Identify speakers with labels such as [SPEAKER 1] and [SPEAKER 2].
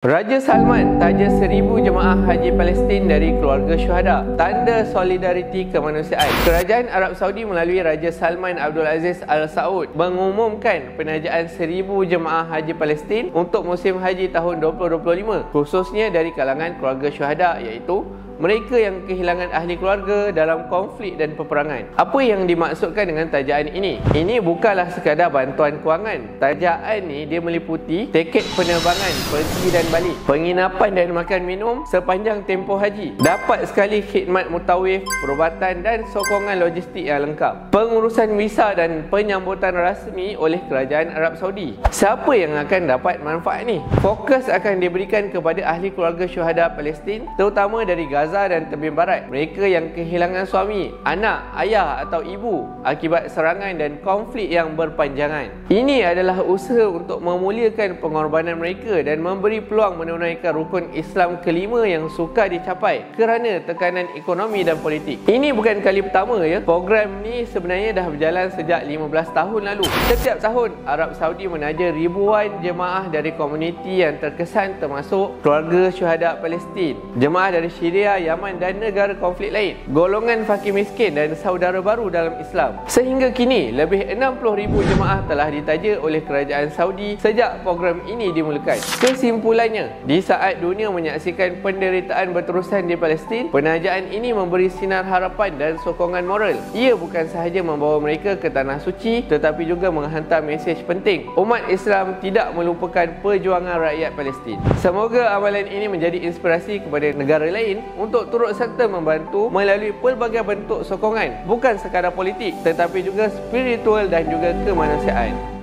[SPEAKER 1] Raja Salman taja 1,000 jemaah haji Palestin dari keluarga syuhada. Tanda solidariti kemanusiaan. Kerajaan Arab Saudi melalui Raja Salman Abdul Aziz Al Saud mengumumkan penajaan 1,000 jemaah haji Palestin untuk musim haji tahun 2025, khususnya dari kalangan keluarga syuhada, iaitu mereka yang kehilangan ahli keluarga dalam konflik dan peperangan. Apa yang dimaksudkan dengan tajaan ini? Ini bukanlah sekadar bantuan kewangan. Tajaan ni dia meliputi tiket penerbangan pergi dan balik, penginapan dan makan minum sepanjang tempoh haji, dapat sekali khidmat mutawif, perubatan dan sokongan logistik yang lengkap, pengurusan visa dan penyambutan rasmi oleh kerajaan Arab Saudi. Siapa yang akan dapat manfaat ni? Fokus akan diberikan kepada ahli keluarga syuhada Palestin, terutama dari Gaza dan Tebing Barat. Mereka yang kehilangan suami, anak, ayah atau ibu akibat serangan dan konflik yang berpanjangan. Ini adalah usaha untuk memuliakan pengorbanan mereka dan memberi peluang menunaikan rukun Islam kelima yang sukar dicapai kerana tekanan ekonomi dan politik. Ini bukan kali pertama ya. Program ni sebenarnya dah berjalan sejak 15 tahun lalu. Setiap tahun Arab Saudi menaja ribuan jemaah dari komuniti yang terkesan, termasuk keluarga syuhada Palestin, jemaah dari Syria, Yaman dan negara konflik lain, golongan fakir miskin dan saudara baru dalam Islam. Sehingga kini lebih 60,000 jemaah telah ditaja oleh kerajaan Saudi sejak program ini dimulakan. Kesimpulannya, di saat dunia menyaksikan penderitaan berterusan di Palestin, penajaan ini memberi sinar harapan dan sokongan moral. Ia bukan sahaja membawa mereka ke tanah suci, tetapi juga menghantar mesej penting. Umat Islam tidak melupakan perjuangan rakyat Palestin. Semoga amalan ini menjadi inspirasi kepada negara lain untuk turut serta membantu melalui pelbagai bentuk sokongan, bukan sekadar politik tetapi juga spiritual dan juga kemanusiaan.